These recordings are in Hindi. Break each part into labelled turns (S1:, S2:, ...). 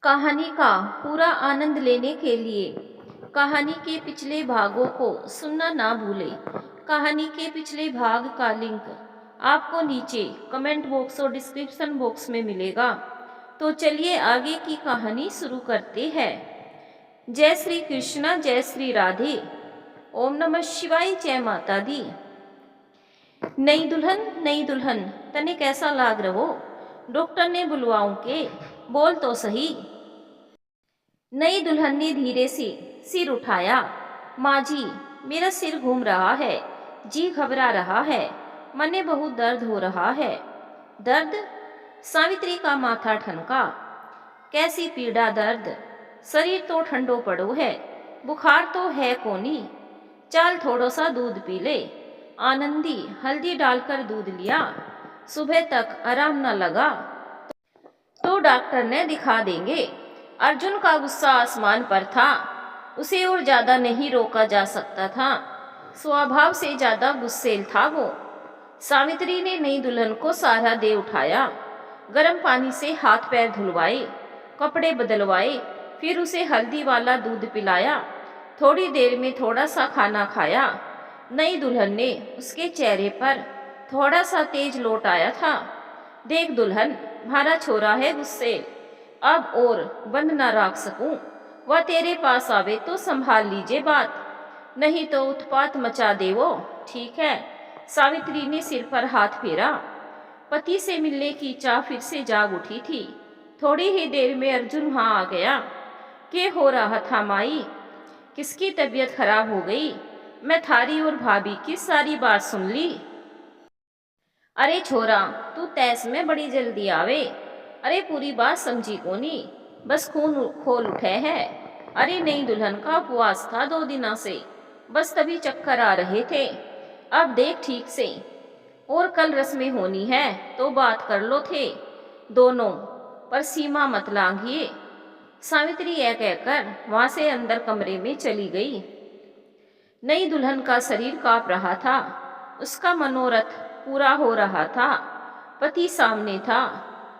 S1: कहानी का पूरा आनंद लेने के लिए कहानी के पिछले भागों को सुनना ना भूलें। कहानी के पिछले भाग का लिंक आपको नीचे कमेंट बॉक्स और डिस्क्रिप्शन बॉक्स में मिलेगा। तो चलिए आगे की कहानी शुरू करते हैं। जय श्री कृष्णा, जय श्री राधे, ओम नमः शिवाय, जय माता दी। नई दुल्हन तने कैसा लाग रहो? डॉक्टर ने बुलवाऊं के, बोल तो सही। नई दुल्हन ने धीरे से सिर उठाया। माँ जी, मेरा सिर घूम रहा है, जी घबरा रहा है, मन में बहुत दर्द हो रहा है। दर्द? सावित्री का माथा ठनका। कैसी पीड़ा दर्द? शरीर तो ठंडो पड़ो है, बुखार तो है कोनी। चल थोड़ा सा दूध पी ले। आनंदी हल्दी डालकर दूध लिया। सुबह तक आराम न लगा तो डॉक्टर ने दिखा देंगे। अर्जुन का गुस्सा आसमान पर था। उसे और ज्यादा नहीं रोका जा सकता था। स्वभाव से ज्यादा गुस्सेल था वो। सावित्री ने नई दुल्हन को सहारा दे उठाया। गर्म पानी से हाथ पैर धुलवाए, कपड़े बदलवाए, फिर उसे हल्दी वाला दूध पिलाया। थोड़ी देर में थोड़ा सा खाना खाया। नई दुल्हन ने उसके चेहरे पर थोड़ा सा तेज लौट आया था। देख दुल्हन, हमारा छोरा है गुस्सेल, अब और बंद न रख सकूं। वह तेरे पास आवे तो संभाल लीजिए बात, नहीं तो उत्पात मचा दे वो, ठीक है? सावित्री ने सिर पर हाथ फेरा। पति से मिलने की चाह फिर से जाग उठी थी। थोड़ी ही देर में अर्जुन वहां आ गया। क्या हो रहा था माई? किसकी तबीयत खराब हो गई? मैं थारी और भाभी की सारी बात सुन ली। अरे छोरा, तू तैस में बड़ी जल्दी आवे। अरे पूरी बात समझी कोनी, बस खून खोल उठे है। अरे नई दुल्हन का उपवास था 2 दिनों से, बस तभी चक्कर आ रहे थे। अब देख ठीक से, और कल रस्में होनी है तो बात कर लो थे दोनों, पर सीमा मत लांघिए। सावित्री यह कहकर वहां से अंदर कमरे में चली गई। नई दुल्हन का शरीर कांप रहा था। उसका मनोरथ पूरा हो रहा था। पति सामने था।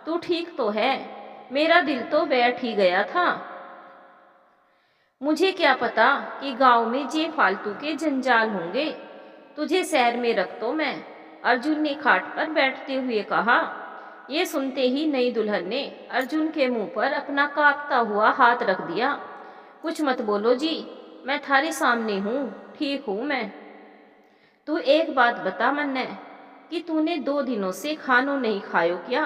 S1: तू ठीक तो है? मेरा दिल तो बैठ ही गया था। मुझे क्या पता कि गांव में जे फालतू के जंजाल होंगे। तुझे शहर में रख तो मैं, अर्जुन ने खाट पर बैठते हुए कहा। ये सुनते ही नई दुल्हन ने अर्जुन के मुंह पर अपना कांपता हुआ हाथ रख दिया। कुछ मत बोलो जी, मैं थारे सामने हूँ, ठीक हूँ मैं। तू एक बात बता मन्ने, कि तूने 2 दिनों से खानो नहीं खायो क्या?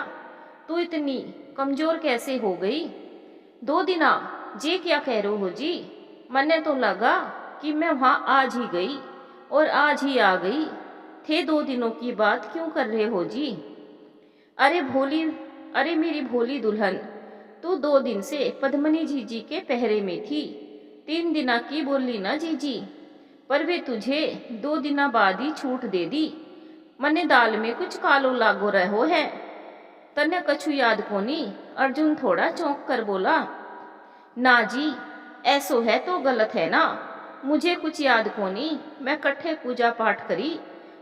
S1: तू इतनी कमजोर कैसे हो गई? 2 दिना जे क्या कह रहे हो जी? मन्ने तो लगा कि मैं वहां आज ही गई और आज ही आ गई थे। 2 दिनों की बात क्यों कर रहे हो जी? अरे भोली, अरे मेरी भोली दुल्हन, तू 2 दिन से पद्मनी जीजी के पहरे में थी। 3 दिना की बोली ना जीजी, पर वे तुझे 2 दिना बाद ही छूट दे दी। मने दाल में कुछ कालो लागो रहो है। तने कछु याद कोनी? अर्जुन थोड़ा चौंक कर बोला। ना जी, ऐसो है तो गलत है ना। मुझे कुछ याद कोनी, मैं कट्ठे पूजा पाठ करी,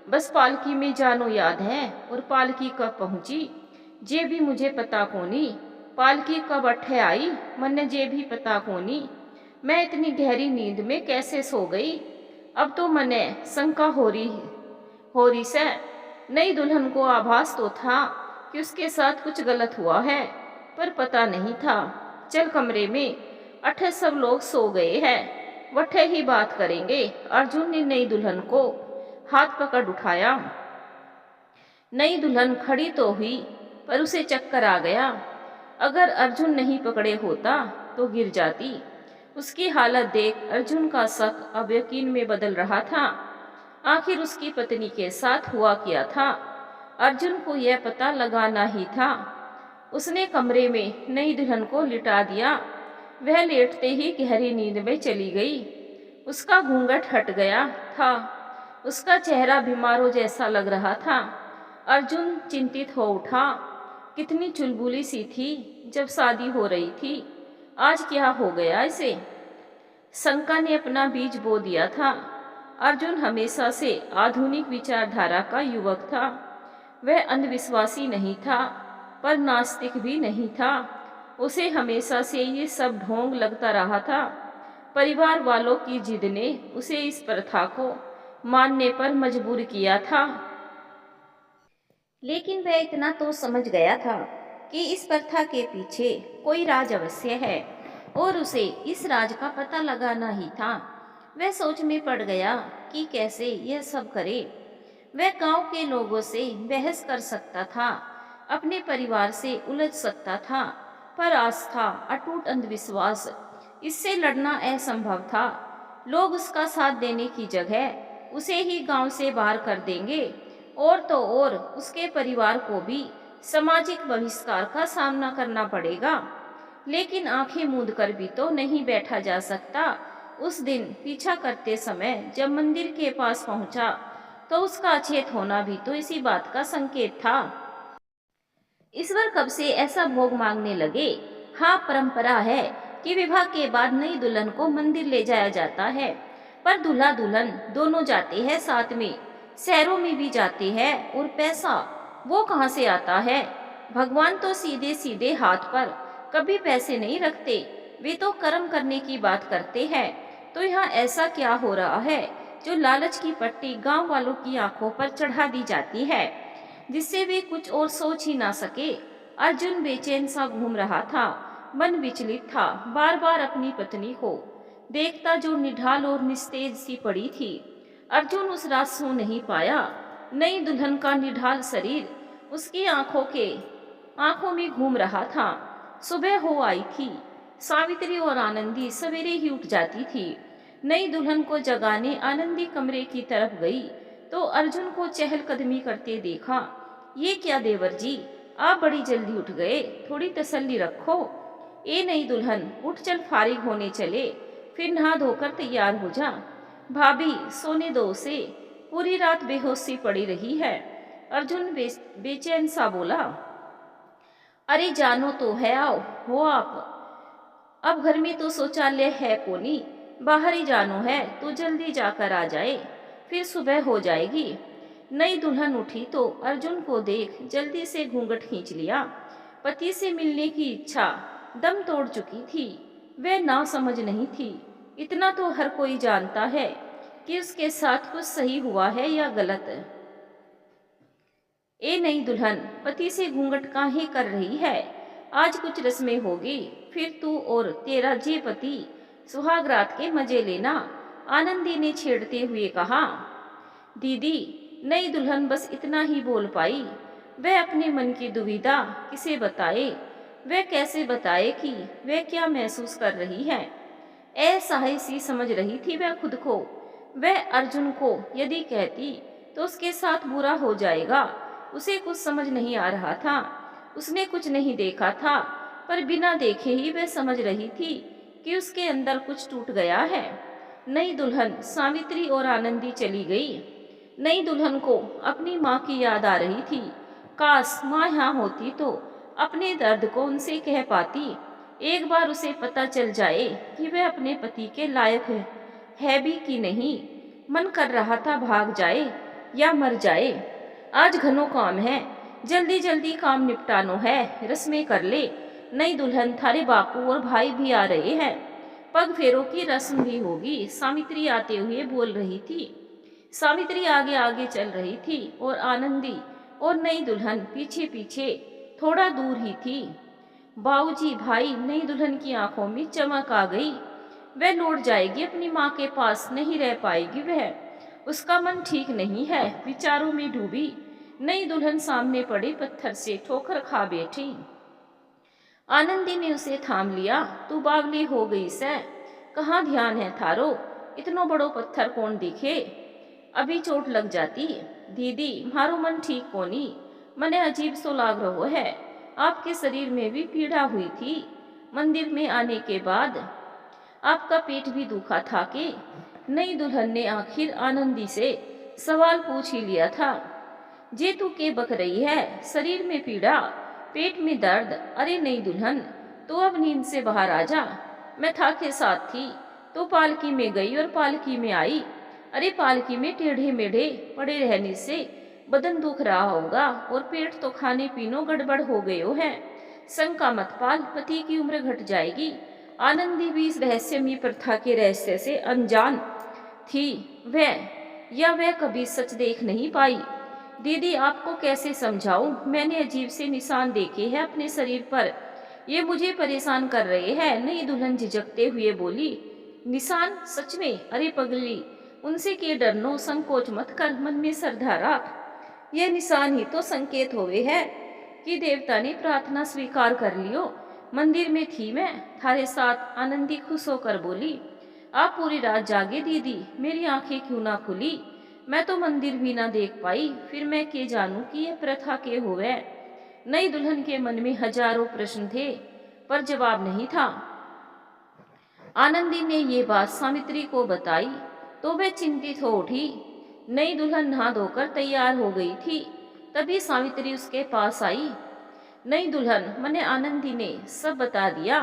S1: बस पालकी में जानो याद है, और पालकी कब पहुंची जे भी मुझे पता कोनी। पालकी कब अट्ठे आई मन्ने जे भी पता कोनी। मैं इतनी गहरी नींद में कैसे सो गई? अब तो मने शंका हो रही से। नई दुल्हन को आभास तो था कि उसके साथ कुछ गलत हुआ है, पर पता नहीं था। चल कमरे में, अठे सब लोग सो गए हैं, वठे ही बात करेंगे। अर्जुन ने नई दुल्हन को हाथ पकड़ उठाया। नई दुल्हन खड़ी तो हुई, पर उसे चक्कर आ गया। अगर अर्जुन नहीं पकड़े होता तो गिर जाती। उसकी हालत देख अर्जुन का शक अब यकीन में बदल रहा था। आखिर उसकी पत्नी के साथ हुआ क्या था? अर्जुन को यह पता लगाना ही था। उसने कमरे में नई दुल्हन को लिटा दिया। वह लेटते ही गहरी नींद में चली गई। उसका घूंघट हट गया था। उसका चेहरा बीमारों जैसा लग रहा था। अर्जुन चिंतित हो उठा। कितनी चुलबुली सी थी जब शादी हो रही थी, आज क्या हो गया इसे? शंका ने अपना बीज बो दिया था। अर्जुन हमेशा से आधुनिक विचारधारा का युवक था। वह अंधविश्वासी नहीं था, पर नास्तिक भी नहीं था। उसे हमेशा से ये सब ढोंग लगता रहा था। परिवार वालों की जिद ने उसे इस प्रथा को मानने पर मजबूर किया था। लेकिन वह इतना तो समझ गया था कि इस प्रथा के पीछे कोई राज अवश्य है और उसे इस राज का पता लगाना ही था। वह सोच में पड़ गया कि कैसे यह सब करे। वह गांव के लोगों से बहस कर सकता था, अपने परिवार से उलझ सकता था, पर आस्था, अटूट अंधविश्वास, इससे लड़ना असंभव था। लोग उसका साथ देने की जगह उसे ही गांव से बाहर कर देंगे और तो और उसके परिवार को भी सामाजिक बहिष्कार का सामना करना पड़ेगा। लेकिन आंखें मूंद कर भी तो नहीं बैठा जा सकता। उस दिन पीछा करते समय जब मंदिर के पास पहुंचा तो उसका अचेत होना भी तो इसी बात का संकेत था। ईश्वर कब से ऐसा भोग मांगने लगे। हाँ, परंपरा है कि विवाह के बाद नई दुल्हन को मंदिर ले जाया जाता है, पर दूल्हा दुल्हन दोनों जाते हैं साथ में, शहरों में भी जाते हैं। और पैसा वो कहाँ से आता है? भगवान तो सीधे सीधे हाथ पर कभी पैसे नहीं रखते, वे तो कर्म करने की बात करते हैं। तो यहाँ ऐसा क्या हो रहा है जो लालच की पट्टी गांव वालों की आंखों पर चढ़ा दी जाती है, जिससे वे कुछ और सोच ही ना सके। अर्जुन बेचैन सा घूम रहा था, मन विचलित था, बार बार अपनी पत्नी को देखता जो निढाल और निस्तेज सी पड़ी थी। अर्जुन उस रात सो नहीं पाया। नई दुल्हन का निढाल शरीर उसकी आंखों में घूम रहा था। सुबह हो आई थी। सावित्री और आनंदी सवेरे ही उठ जाती थी। नई दुल्हन को जगाने आनंदी कमरे की तरफ गई तो अर्जुन को चहलकदमी करते देखा। ये क्या देवर जी, आप बड़ी जल्दी उठ गए, थोड़ी तसल्ली रखो। ए नई दुल्हन, उठ चल, फारिग होने चले, फिर नहा धोकर तैयार हो जा। भाभी, सोने दो उसे, पूरी रात बेहोशी पड़ी रही है। अर्जुन बेचैन सा बोला। अरे जानो तो है, आओ हो आप। अब घर में तो शौचालय है कोनी, बाहर ही जानो है तो जल्दी जाकर आ जाए, फिर सुबह हो जाएगी। नई दुल्हन उठी तो अर्जुन को देख जल्दी से घूंघट खींच लिया। पति से मिलने की इच्छा दम तोड़ चुकी थी। वह ना समझ नहीं थी। इतना तो हर कोई जानता है कि उसके साथ कुछ सही हुआ है या गलत। ए नई दुल्हन, पति से घूंघट काहे कर रही है? आज कुछ रस्में होगी, फिर तू और तेरा जे पति सुहाग रात के मजे लेना, आनंदी ने छेड़ते हुए कहा। दीदी, नई दुल्हन बस इतना ही बोल पाई। वह अपने मन की दुविधा किसे बताए? वह कैसे बताए कि वह क्या महसूस कर रही है? असहाय सी समझ रही थी वह खुद को। वह अर्जुन को यदि कहती तो उसके साथ बुरा हो जाएगा। उसे कुछ समझ नहीं आ रहा था। उसने कुछ नहीं देखा था, पर बिना देखे ही वह समझ रही थी कि उसके अंदर कुछ टूट गया है। नई दुल्हन सावित्री और आनंदी चली गई। नई दुल्हन को अपनी माँ की याद आ रही थी। काश माँ यहाँ होती तो अपने दर्द को उनसे कह पाती। एक बार उसे पता चल जाए कि वह अपने पति के लायक है भी कि नहीं। मन कर रहा था भाग जाए या मर जाए। आज घनो काम है, जल्दी जल्दी काम निपटानो है, रस्में कर ले। नई दुल्हन, थारे बापू और भाई भी आ रहे हैं, पग फेरों की रस्म भी होगी। सावित्री आते हुए बोल रही थी। सावित्री आगे आगे चल रही थी और आनंदी और नई दुल्हन पीछे पीछे थोड़ा दूर ही थी। बाऊजी, भाई, नई दुल्हन की आंखों में चमक आ गई। वह लौट जाएगी अपनी माँ के पास, नहीं रह पाएगी वह। उसका मन ठीक नहीं है, विचारों में डूबी। नई दुल्हन सामने पड़े पत्थर से ठोकर खा बैठी। आनंदी ने उसे थाम लिया। तू बावली हो गई से, कहाँ ध्यान है थारो? इतनो बड़ो पत्थर कौन दिखे, अभी चोट लग जाती। दीदी, मारो मन ठीक कोनी, मने अजीब सो लाग रहो है। आपके शरीर में भी पीड़ा हुई थी मंदिर में आने के बाद, आपका पेट भी दुखा था कि? नई दुल्हन ने आखिर आनंदी से सवाल पूछ ही लिया था। जे तू के बक रही है? शरीर में पीड़ा, पेट में दर्द? अरे नई दुल्हन, तू अब नींद से बाहर आ जा। मैं था के साथ थी तो पालकी में गई और पालकी में आई। अरे पालकी में टेढ़े मेढ़े पड़े रहने से बदन दुख रहा होगा और पेट तो खाने पीनो गड़बड़ हो गयो है। शंका मत पाल, पति की उम्र घट जाएगी। आनंदी भी इस रहस्यमयी प्रथा के रहस्य से अनजान थी। वह कभी सच देख नहीं पाई। दीदी, आपको कैसे समझाऊं? मैंने अजीब से निशान देखे हैं अपने शरीर पर, ये मुझे परेशान कर रहे हैं। नई दुल्हन झिझकते हुए बोली। निशान? सच में? अरे पगली, उनसे के डरनो, संकोच मत कर, मन में श्रद्धा रख। यह निशान ही तो संकेत होवे है कि देवता ने प्रार्थना स्वीकार कर लियो। मंदिर में थी मैं थारे साथ। आनंदी खुश होकर बोली। आप पूरी रात जागे दीदी? मेरी आंखें क्यों ना खुली? मैं तो मंदिर भी ना देख पाई, फिर मैं के जानू कि यह प्रथा के होवे। नई दुल्हन के मन में हजारों प्रश्न थे, पर जवाब नहीं था। आनंदी ने ये बात सावित्री को बताई तो वह चिंतित हो उठी। नई दुल्हन नहा धोकर तैयार हो गई थी, तभी सावित्री उसके पास आई। नई दुल्हन, मने आनंदी ने सब बता दिया।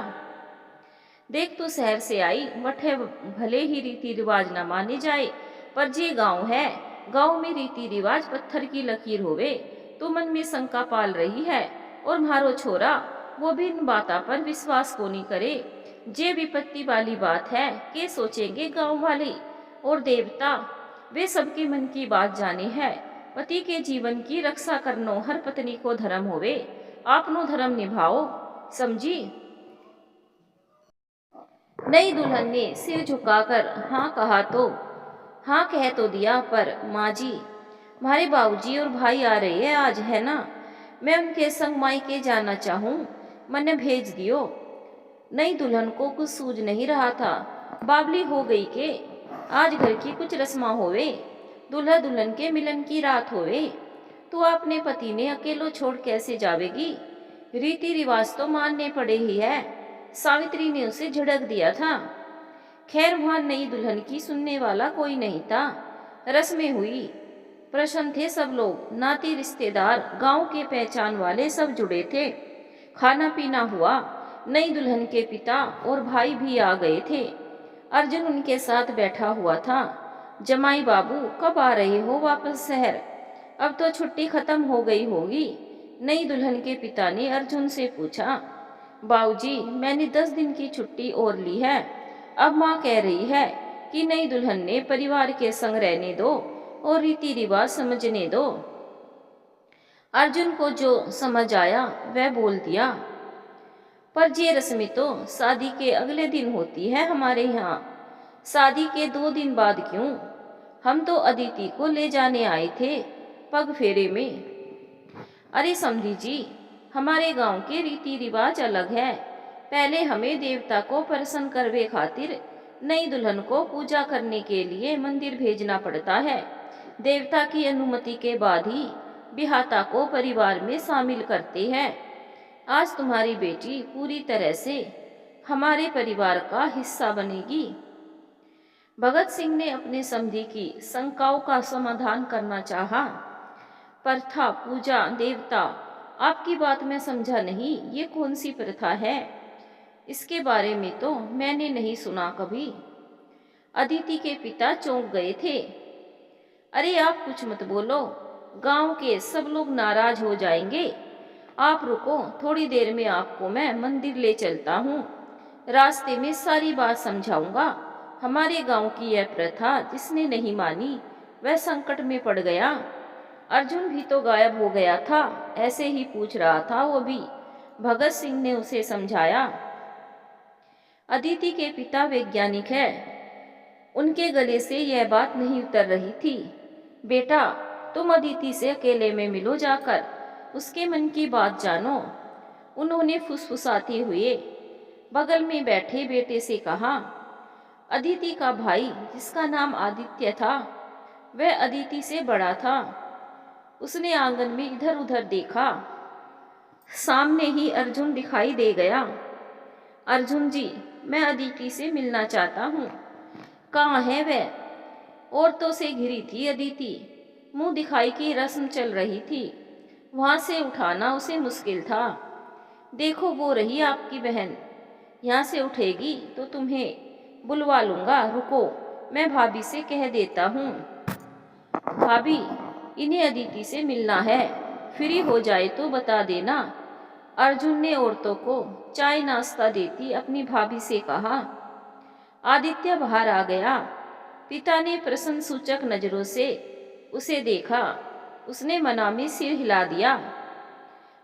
S1: देख, तू शहर से आई, वठे भले ही रीति रिवाज न माने जाए, पर जे गांव है, गांव में रीति रिवाज पत्थर की लकीर होवे। तू मन में शंका पाल रही है, और मारो छोरा वो भी इन बाता पर विश्वास को नहीं करे। जे विपत्ति वाली बात है, के सोचेंगे गांव वाले और देवता? वे सबके मन की बात जाने है। पति के जीवन की रक्षा करनो हर पत्नी को धर्म होवे। आपनो धर्म निभाओ, समझी? नई दुल्हन ने सिर झुकाकर हाँ कहा तो हाँ कह तो दिया, पर माँ जी, हमारे बाबूजी और भाई आ रहे हैं आज, है ना? मैं उनके संग मायके जाना चाहूँ, मन भेज दियो। नई दुल्हन को कुछ सूझ नहीं रहा था। बावली हो गई के आज घर की कुछ रस्मा होवे, दूल्हा दुल्हन के मिलन की रात होवे, तो अपने पति ने अकेलो छोड़ कैसे जावेगी? रीति रिवाज तो मानने पड़े ही है। सावित्री ने उसे झिड़क दिया था। खैर, वहां नई दुल्हन की सुनने वाला कोई नहीं था। रस्में हुई, प्रसन्न थे सब लोग, नाती रिश्तेदार, गांव के पहचान वाले सब जुड़े थे। खाना पीना हुआ। नई दुल्हन के पिता और भाई भी आ गए थे। अर्जुन उनके साथ बैठा हुआ था। जमाई बाबू, कब आ रहे हो वापस शहर? अब तो छुट्टी खत्म हो गई होगी। नई दुल्हन के पिता ने अर्जुन से पूछा। बाबूजी, मैंने 10 दिन की छुट्टी और ली है। अब माँ कह रही है कि नई दुल्हन ने परिवार के संग रहने दो और रीति रिवाज समझने दो। अर्जुन को जो समझ आया वह बोल दिया। पर ये रस्में तो शादी के अगले दिन होती है हमारे यहाँ। शादी के 2 दिन बाद क्यों? हम तो अदिति को ले जाने आए थे पग फेरे में। अरे समधी जी, हमारे गांव के रीति रिवाज अलग है। पहले हमें देवता को प्रसन्न करवे खातिर नई दुल्हन को पूजा करने के लिए मंदिर भेजना पड़ता है। देवता की अनुमति के बाद ही बिहाता को परिवार में शामिल करते हैं। आज तुम्हारी बेटी पूरी तरह से हमारे परिवार का हिस्सा बनेगी। भगत सिंह ने अपने समधी की शंकाओं का समाधान करना चाहा। प्रथा, पूजा, देवता, आपकी बात मैं समझा नहीं। ये कौन सी प्रथा है? इसके बारे में तो मैंने नहीं सुना कभी। अदिति के पिता चौंक गए थे। अरे आप कुछ मत बोलो, गांव के सब लोग नाराज हो जाएंगे। आप रुको, थोड़ी देर में आपको मैं मंदिर ले चलता हूँ। रास्ते में सारी बात समझाऊंगा। हमारे गांव की यह प्रथा जिसने नहीं मानी वह संकट में पड़ गया। अर्जुन भी तो गायब हो गया था, ऐसे ही पूछ रहा था वो भी। भगत सिंह ने उसे समझाया। अदिति के पिता वैज्ञानिक है, उनके गले से यह बात नहीं उतर रही थी। बेटा, तुम अदिति से अकेले में मिलो जाकर, उसके मन की बात जानो। उन्होंने फुसफुसाते हुए बगल में बैठे बेटे से कहा। अदिति का भाई, जिसका नाम आदित्य था, वह अदिति से बड़ा था। उसने आंगन में इधर उधर देखा। सामने ही अर्जुन दिखाई दे गया। अर्जुन जी, मैं अदिति से मिलना चाहता हूँ। कहाँ है वह? औरतों से घिरी थी अदिति, मुंह दिखाई की रस्म चल रही थी। वहां से उठाना उसे मुश्किल था। देखो, वो रही आपकी बहन। यहाँ से उठेगी तो तुम्हें बुलवा लूंगा। रुको, मैं भाभी से कह देता हूँ। भाभी, इन्हें अदिति से मिलना है, फ्री हो जाए तो बता देना। अर्जुन ने औरतों को चाय नाश्ता देती अपनी भाभी से कहा। आदित्य बाहर आ गया। पिता ने प्रश्न सूचक नजरों से उसे देखा। उसने मना में सिर हिला दिया।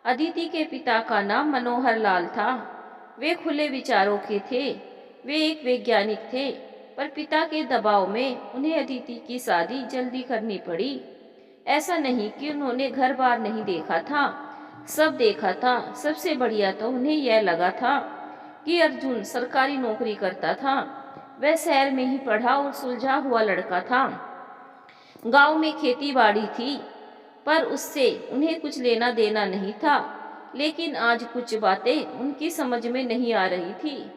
S1: अदिति के पिता का नाम मनोहर लाल था। वे खुले विचारों के थे। वे एक वैज्ञानिक थे, पर पिता के दबाव में उन्हें अदिति की शादी जल्दी करनी पड़ी। ऐसा नहीं कि उन्होंने घर बार नहीं देखा था, सब देखा था। सबसे बढ़िया तो उन्हें यह लगा था कि अर्जुन सरकारी नौकरी करता था। वह शहर में ही पढ़ा और सुलझा हुआ लड़का था। गांव में खेती बाड़ी थी, पर उससे उन्हें कुछ लेना देना नहीं था। लेकिन आज कुछ बातें उनकी समझ में नहीं आ रही थी।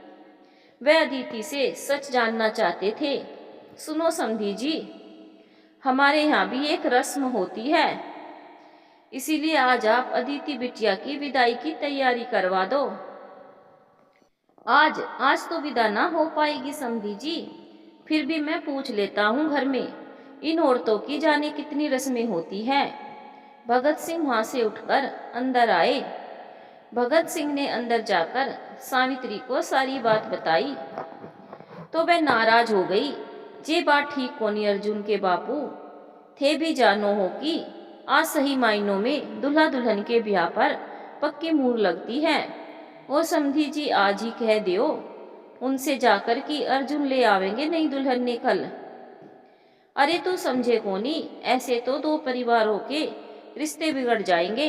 S1: वह अदिति से सच जानना चाहते थे। सुनो समधी जी, हमारे यहाँ भी एक रस्म होती है, इसीलिए आज आप अदिति बिटिया की विदाई की तैयारी करवा दो। आज आज तो विदा ना हो पाएगी समधी जी, फिर भी मैं पूछ लेता हूँ घर में इन औरतों की जाने कितनी रस्में होती है। भगत सिंह वहां से उठकर अंदर आए। भगत सिंह ने अंदर जाकर सावित्री को सारी बात बताई तो वह नाराज हो गई। ये बात ठीक कोनी अर्जुन के बापू, थे भी जानो हो कि आज सही मायनों में दुल्हा दुल्हन के ब्याह पर पक्की मुहर लगती है। वो समधी जी आज ही कह दियो उनसे जाकर कि अर्जुन ले आवेंगे नई दुल्हन ने कल। अरे तू समझे कोनी, ऐसे तो दो परिवारों के रिश्ते बिगड़ जाएंगे।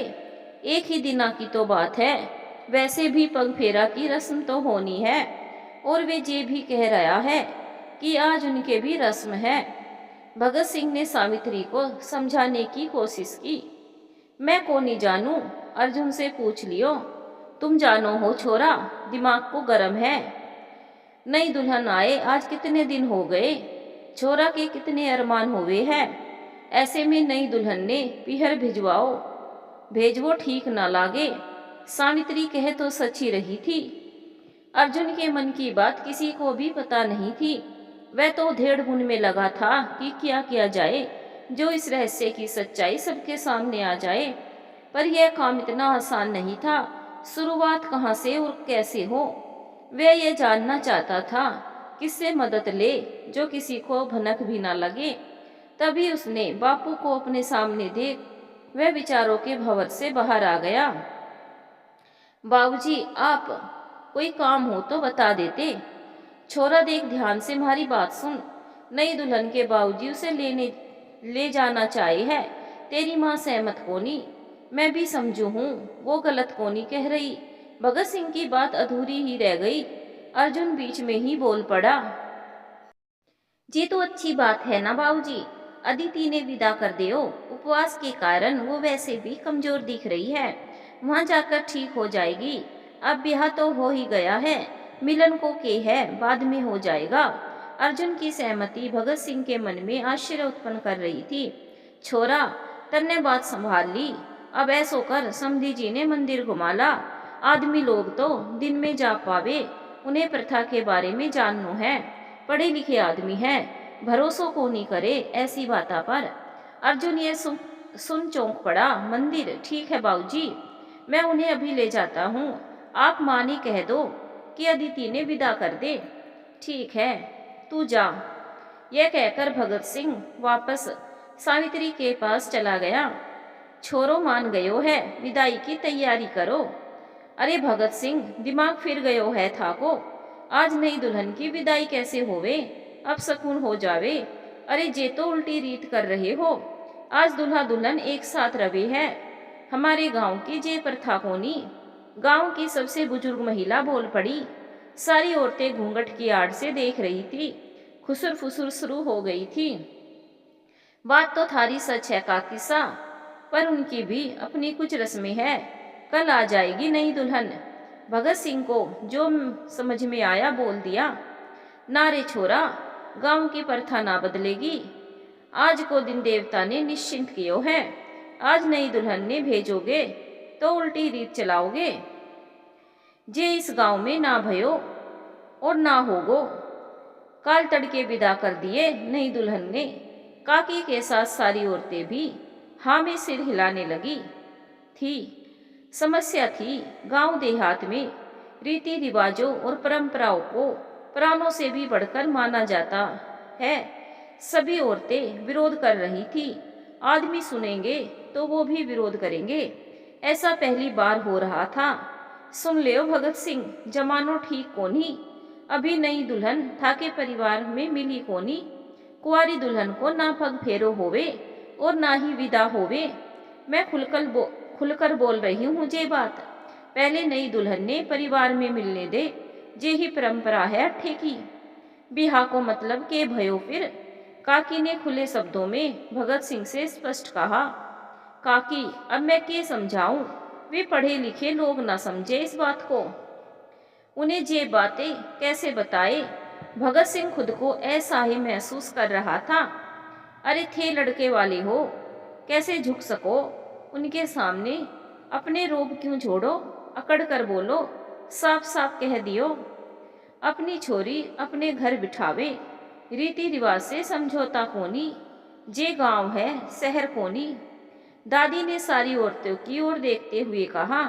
S1: एक ही दिना की तो बात है, वैसे भी पग फेरा की रस्म तो होनी है। और वे ये भी कह रहा है कि आज उनके भी रस्म है। भगत सिंह ने सावित्री को समझाने की कोशिश की। मैं को नहीं जानू, अर्जुन से पूछ लियो। तुम जानो हो छोरा, दिमाग को गरम है। नई दुल्हन आए आज कितने दिन हो गए, छोरा के कितने अरमान हुए हैं। ऐसे में नई दुल्हन ने पीहर भिजवाओ, भेजवो ठीक ना लागे। सावित्री कहे तो सच्ची रही थी। अर्जुन के मन की बात किसी को भी पता नहीं थी। वह तो धेड़ बुन में लगा था कि क्या किया जाए जो इस रहस्य की सच्चाई सबके सामने आ जाए। पर यह काम इतना आसान नहीं था। शुरुआत कहाँ से और कैसे हो, वह यह जानना चाहता था। किससे मदद ले जो किसी को भनक भी ना लगे। तभी उसने बापू को अपने सामने देख वह विचारों के भंवर से बाहर आ गया। बाबूजी, आप कोई काम हो तो बता देते। छोरा देख ध्यान से हमारी बात सुन। नई दुल्हन के बाबूजी उसे ले जाना चाहे है। तेरी माँ सहमत कोनी, मैं भी समझू हूँ वो गलत कोनी कह रही। भगत सिंह की बात अधूरी ही रह गई। अर्जुन बीच में ही बोल पड़ा। ये तो अच्छी बात है ना बाबूजी, अदिति ने विदा कर दियो। उपवास के कारण वो वैसे भी कमजोर दिख रही है, वहां जाकर ठीक हो जाएगी। अब ब्याह तो हो ही गया है, मिलन को के है बाद में हो जाएगा। अर्जुन की सहमति भगत सिंह के मन में आश्चर्य उत्पन्न कर रही थी। छोरा, तन्ने बात संभाल ली। अब ऐसो कर, समधी जी ने मंदिर घुमा ला। आदमी लोग तो दिन में जा पावे, उन्हें प्रथा के बारे में जाननो है। पढ़े लिखे आदमी है, भरोसों को नहीं करे ऐसी बाता पर। अर्जुन ये सुन चौंक पड़ा। मंदिर, ठीक है बाबूजी, मैं उन्हें अभी ले जाता हूँ। आप माँ ने कह दो कि अदिति ने विदा कर दे। ठीक है, तू जा। यह कहकर भगत सिंह वापस सावित्री के पास चला गया। छोरो मान गयो है, विदाई की तैयारी करो। अरे भगत सिंह, दिमाग फिर गयो है थाको। आज नई दुल्हन की विदाई कैसे होवे, अब सकून हो जावे। अरे जे तो उल्टी रीत कर रहे हो। आज दूल्हा दुल्हन एक साथ रवे है। हमारे गांव की जे प्रथा कोनी। गांव की सबसे बुजुर्ग महिला बोल पड़ी। सारी औरतें घूंघट की आड़ से देख रही थी। खुसुर फुसुर शुरू हो गई थी। बात तो थारी सच है काकी सा, पर उनकी भी अपनी कुछ रस्में है। कल आ जाएगी नई दुल्हन। भगत सिंह को जो समझ में आया बोल दिया। ना रे छोरा, गांव की प्रथा ना बदलेगी। आज को दिन देवता ने निश्चिंत कियो है। आज नई दुल्हन ने भेजोगे तो उल्टी रीत चलाओगे। जे इस गांव में ना भयो और ना होगो। काल तड़के विदा कर दिए नई दुल्हन ने। काकी के साथ सारी औरतें भी हाँ में सिर हिलाने लगी थी। समस्या थी गांव देहात में रीति रिवाजों और परंपराओं को प्राणों से भी बढ़कर माना जाता है। सभी औरतें विरोध कर रही थी। आदमी सुनेंगे तो वो भी विरोध करेंगे। ऐसा पहली बार हो रहा था। सुन ले भगत सिंह, जमानो ठीक कोनी। अभी नई दुल्हन थाके परिवार में मिली कोनी। कुंवारी दुल्हन को ना पग फेरो होवे और ना ही विदा होवे। मैं खुलकर बोल रही हूँ जे बात। पहले नई दुल्हन ने परिवार में मिलने दे, जे ही परंपरा है अट्ठे की। बिहा को मतलब के भयो फिर। काकी ने खुले शब्दों में भगत सिंह से स्पष्ट कहा। काकी, अब मैं के समझाऊं? वे पढ़े लिखे लोग ना समझे इस बात को। उन्हें ये बातें कैसे बताए? भगत सिंह खुद को ऐसा ही महसूस कर रहा था। अरे थे लड़के वाले हो, कैसे झुक सको उनके सामने? अपने रोब क्यों छोड़ो, अकड़ कर बोलो, साफ साफ कह दियो। अपनी छोरी अपने घर बिठावे, रीति रिवाज से समझौता कोनी। जे गांव है शहर कोनी। दादी ने सारी औरतों की ओर देखते हुए कहा।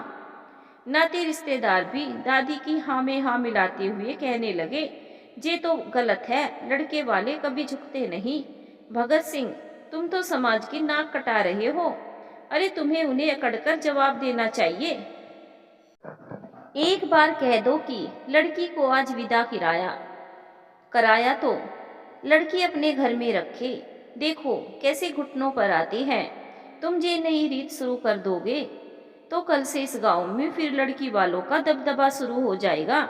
S1: नाते रिश्तेदार भी दादी की हाँ में हाँ मिलाते हुए कहने लगे, ये तो गलत है, लड़के वाले कभी झुकते नहीं। भगत सिंह, तुम तो समाज की नाक कटा रहे हो। अरे तुम्हें उन्हें अकड़कर जवाब देना चाहिए। एक बार कह दो कि लड़की को आज विदा कराया तो लड़की अपने घर में रखे। देखो कैसे घुटनों पर आती है। तुम ये नई रीत शुरू कर दोगे तो कल से इस गांव में फिर लड़की वालों का दबदबा शुरू हो जाएगा।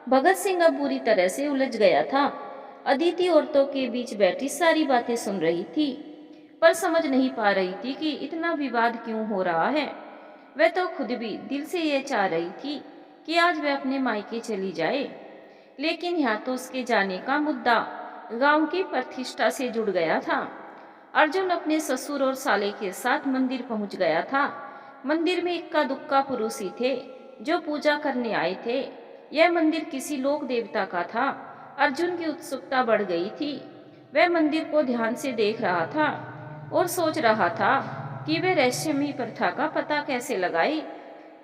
S1: भगत सिंह अब बुरी तरह से उलझ गया था। अदिति औरतों के बीच बैठी सारी बातें सुन रही थी, पर समझ नहीं पा रही थी कि इतना विवाद क्यों हो रहा है। वह तो खुद भी दिल से यह चाह रही थी कि आज वह अपने मायके चली जाए, लेकिन यहाँ तो उसके जाने का मुद्दा गांव की प्रतिष्ठा से जुड़ गया था। अर्जुन अपने ससुर और साले के साथ मंदिर पहुंच गया था। मंदिर में इक्का दुक्का पुरुष ही थे जो पूजा करने आए थे। यह मंदिर किसी लोक देवता का था। अर्जुन की उत्सुकता बढ़ गई थी। वह मंदिर को ध्यान से देख रहा था और सोच रहा था कि वह रहस्यमयी प्रथा का पता कैसे लगाए।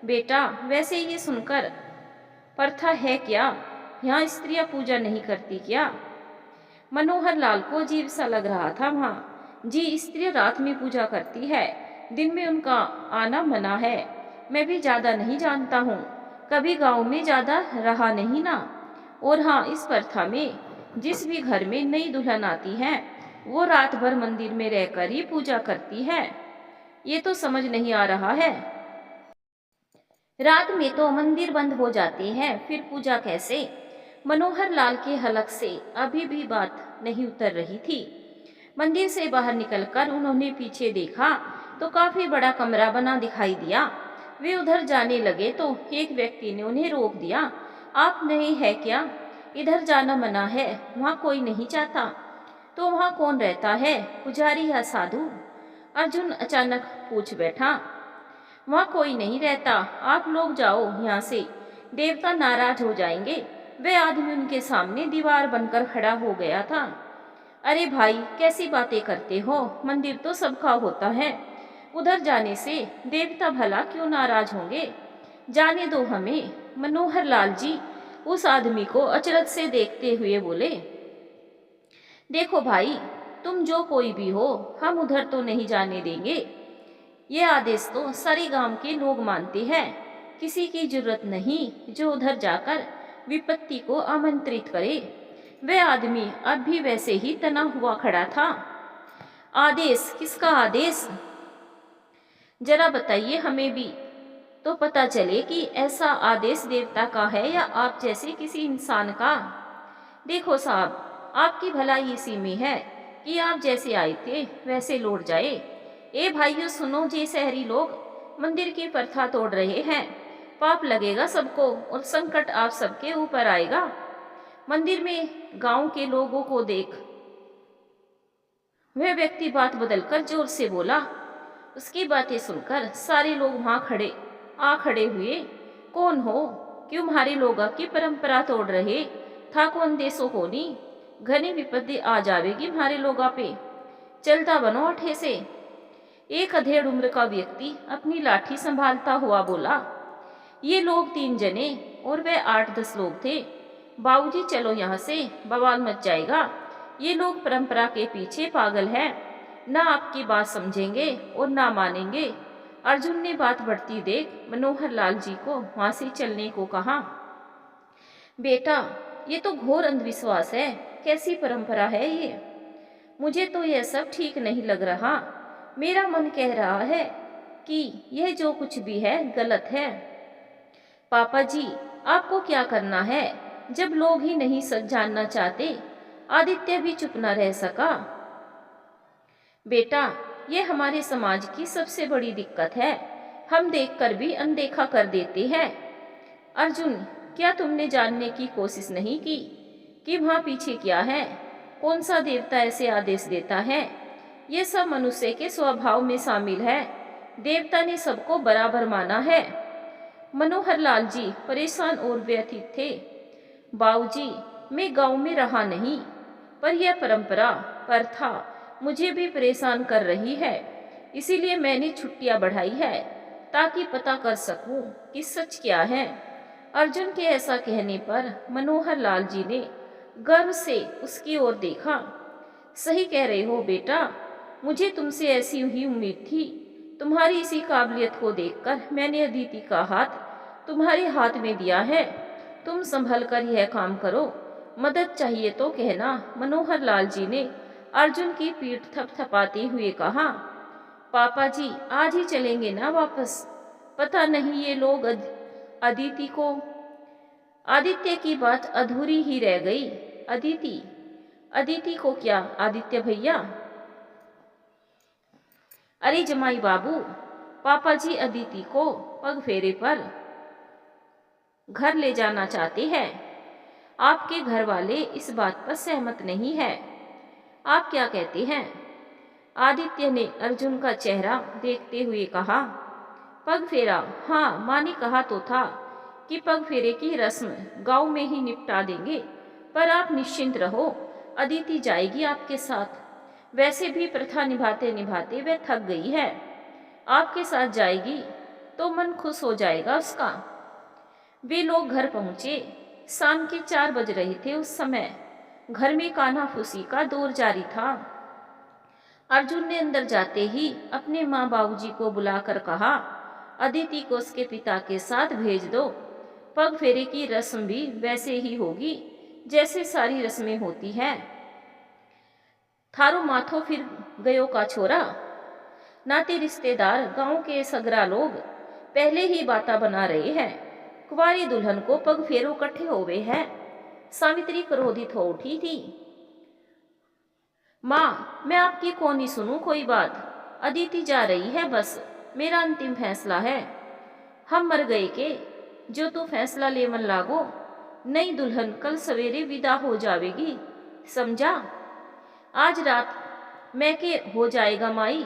S1: बेटा, वैसे ये सुनकर प्रथा है क्या? यहाँ स्त्रियां पूजा नहीं करती क्या? मनोहर लाल को अजीब सा लग रहा था। वहाँ जी स्त्रियां रात में पूजा करती है, दिन में उनका आना मना है। मैं भी ज्यादा नहीं जानता हूँ, कभी गांव में ज्यादा रहा नहीं ना। और हाँ, इस प्रथा में जिस भी घर में नई दुल्हन आती है वो रात भर मंदिर में रहकर ही पूजा करती है। ये तो समझ नहीं आ रहा है। रात में तो मंदिर बंद हो जाते हैं, फिर पूजा कैसे? मनोहर लाल के हलक से अभी भी बात नहीं उतर रही थी। मंदिर से बाहर निकलकर उन्होंने पीछे देखा तो काफी बड़ा कमरा बना दिखाई दिया। वे उधर जाने लगे तो एक व्यक्ति ने उन्हें रोक दिया। आप नहीं है क्या? इधर जाना मना है, वहाँ कोई नहीं चाहता। तो वहाँ कौन रहता है, पुजारी या साधु? अर्जुन अचानक पूछ बैठा। वहाँ कोई नहीं रहता, आप लोग जाओ यहाँ से, देवता नाराज हो जाएंगे। वह आदमी उनके सामने दीवार बनकर खड़ा हो गया था। अरे भाई, कैसी बातें करते हो? मंदिर तो सबका होता है, उधर जाने से देवता भला क्यों नाराज होंगे? जाने दो हमें। मनोहर लाल जी उस आदमी को अचरज से देखते हुए बोले। देखो भाई, तुम जो कोई भी हो, हम उधर तो नहीं जाने देंगे। ये आदेश तो सारे गांव के लोग मानते हैं। किसी की जरूरत नहीं जो उधर जाकर विपत्ति को आमंत्रित करे। वह आदमी अब भी वैसे ही तना हुआ खड़ा था। आदेश? किसका आदेश? जरा बताइए हमें भी तो पता चले कि ऐसा आदेश देवता का है या आप जैसे किसी इंसान का। देखो साहब, आपकी भलाई इसी में है कि आप जैसे आए थे वैसे लौट जाए। ए भाइयों सुनो, जे शहरी लोग मंदिर की प्रथा तोड़ रहे हैं, पाप लगेगा सबको और संकट आप सबके ऊपर आएगा। मंदिर में गांव के लोगों को देख वह व्यक्ति बात बदलकर जोर से बोला। उसकी बातें सुनकर सारे लोग वहां खड़े हुए। कौन हो? क्यों हमारे लोग की परंपरा तोड़ रहे? था कौन देसो होनी? घनी विपत्ति आ जावेगी हमारे लोगा पे। चलता बनो अठे से। एक अधेड़ उम्र का व्यक्ति अपनी लाठी संभालता हुआ बोला। ये लोग 3 जने और वे 8-10 लोग थे। बाबूजी चलो यहाँ से, बवाल मच जाएगा। ये लोग परंपरा के पीछे पागल हैं, ना आपकी बात समझेंगे और ना मानेंगे। अर्जुन ने बात बढ़ती देख मनोहर लाल जी को वहां से चलने को कहा। बेटा, ये तो घोर अंधविश्वास है। कैसी परंपरा है ये? मुझे तो यह सब ठीक नहीं लग रहा। मेरा मन कह रहा है कि यह जो कुछ भी है गलत है। पापा जी, आपको क्या करना है? जब लोग ही नहीं सच जानना चाहते, आदित्य भी चुप न रह सका। बेटा, ये हमारे समाज की सबसे बड़ी दिक्कत है। हम देखकर भी अनदेखा कर देते हैं। अर्जुन, क्या तुमने जानने की कोशिश नहीं की कि वहां पीछे क्या है? कौन सा देवता ऐसे आदेश देता है? ये सब मनुष्य के स्वभाव में शामिल है। देवता ने सबको बराबर माना है। मनोहर लाल जी परेशान और व्यथित थे। बाबूजी, मैं गांव में रहा नहीं, पर यह परंपरा, प्रथा मुझे भी परेशान कर रही है। इसीलिए मैंने छुट्टियां बढ़ाई है, ताकि पता कर सकूं कि सच क्या है। अर्जुन के ऐसा कहने पर मनोहर लाल जी ने गर्व से उसकी ओर देखा। सही कह रहे हो बेटा, मुझे तुमसे ऐसी ही उम्मीद थी। तुम्हारी इसी काबिलियत को देखकर मैंने अदिति का हाथ तुम्हारे हाथ में दिया है। तुम संभल कर यह काम करो। मदद चाहिए तो कहना। मनोहर लाल जी ने अर्जुन की पीठ थपथपाते हुए कहा। पापा जी, आज ही चलेंगे ना वापस? पता नहीं ये लोग अदिति को। आदित्य की बात अधूरी ही रह गई। अदिति? अदिति को क्या आदित्य भैया? अरे जमाई बाबू, पापा जी अदिति को पग फेरे पर घर ले जाना चाहते हैं। आपके घर वाले इस बात पर सहमत नहीं है। आप क्या कहते हैं? आदित्य ने अर्जुन का चेहरा देखते हुए कहा। पग फेरा? हाँ, माँ ने कहा तो था कि पग फेरे की रस्म गांव में ही निपटा देंगे, पर आप निश्चिंत रहो, अदिति जाएगी आपके साथ। वैसे भी प्रथा निभाते निभाते वह थक गई है। आपके साथ जाएगी तो मन खुश हो जाएगा उसका। वे लोग घर पहुंचे। शाम के 4 बज रहे थे उस समय। घर में कान्हा फूसी का दौर जारी था। अर्जुन ने अंदर जाते ही अपने माँ बाबूजी को बुलाकर कहा, अदिति को उसके पिता के साथ भेज दो। पग फेरे की रस्म भी वैसे ही होगी जैसे सारी रस्में होती हैं। थारो माथो फिर गयो का छोरा। नाते रिश्तेदार, गांव के सगरा लोग पहले ही बाता बना रहे हैं। कुंवारी दुल्हन को पग फेरो इकट्ठे होवे हैं। सावित्री क्रोधित हो उठी थी। माँ, मैं आपकी कौन ही सुनूं कोई बात। अदिति जा रही है, बस मेरा अंतिम फैसला है। हम मर गए के जो तू फैसला ले मन लागो। नई दुल्हन कल सवेरे विदा हो जावेगी, समझा? आज रात मैं के हो जाएगा माई।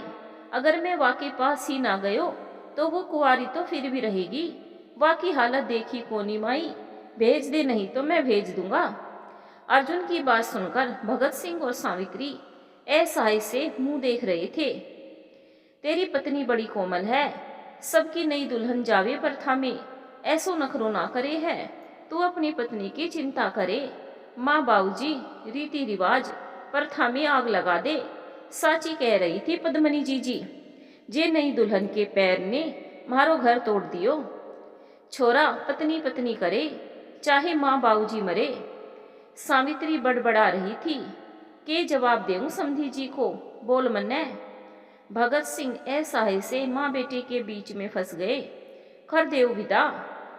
S1: अगर मैं वाके पास ही ना गयो तो वो कुंवारी तो फिर भी रहेगी। वाकी हालत देखी कोनी माई। भेज दे, नहीं तो मैं भेज दूंगा। अर्जुन की बात सुनकर भगत सिंह और सावित्री असहाय से मुंह देख रहे थे। तेरी पत्नी बड़ी कोमल है, सबकी नई दुल्हन जावे प्रथा में ऐसो नखरो ना करे है। तू अपनी पत्नी की चिंता करे। माँ बाबूजी रीति रिवाज प्रथा में आग लगा दे। साची कह रही थी पद्मनी जी, जे नई दुल्हन के पैर ने मारो घर तोड़ दियो। छोरा पत्नी पत्नी करे, चाहे माँ बाबूजी मरे। सावित्री बड़बड़ा रही थी। के जवाब देऊं समधी जी को? बोल मन्ने। भगत सिंह असहाय से माँ बेटे के बीच में फंस गए। कर देव विदा,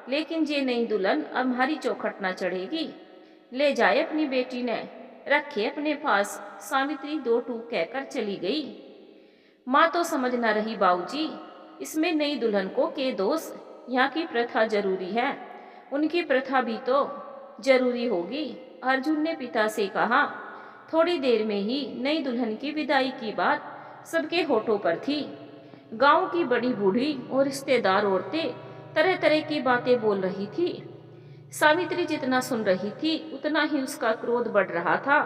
S1: लेकिन जे नई दुल्हन अब हमारी चौखट न चढ़ेगी। ले जाए अपनी बेटी ने, रखे अपने पास। सावित्री 2 टूक कहकर चली गई। माँ तो समझ न रही बाबूजी, इसमें नई दुल्हन को के दोष? यहाँ की प्रथा जरूरी है, उनकी प्रथा भी तो जरूरी होगी। अर्जुन ने पिता से कहा। थोड़ी देर में ही नई दुल्हन की विदाई की बात सबके होठों पर थी। गांव की बड़ी बूढ़ी और रिश्तेदार औरतें तरह तरह की बातें बोल रही थी। सावित्री जितना सुन रही थी उतना ही उसका क्रोध बढ़ रहा था,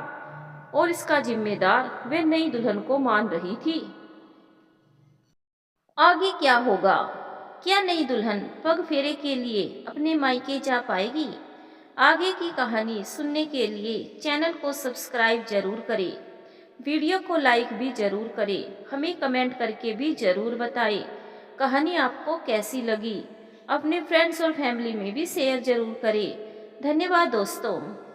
S1: और इसका जिम्मेदार वे नई दुल्हन को मान रही थी। आगे क्या होगा? क्या नई दुल्हन पग फेरे के लिए अपने मायके जा पाएगी? आगे की कहानी सुनने के लिए चैनल को सब्सक्राइब जरूर करें। वीडियो को लाइक भी जरूर करें। हमें कमेंट करके भी जरूर बताएं कहानी आपको कैसी लगी। अपने फ्रेंड्स और फैमिली में भी शेयर जरूर करें। धन्यवाद दोस्तों।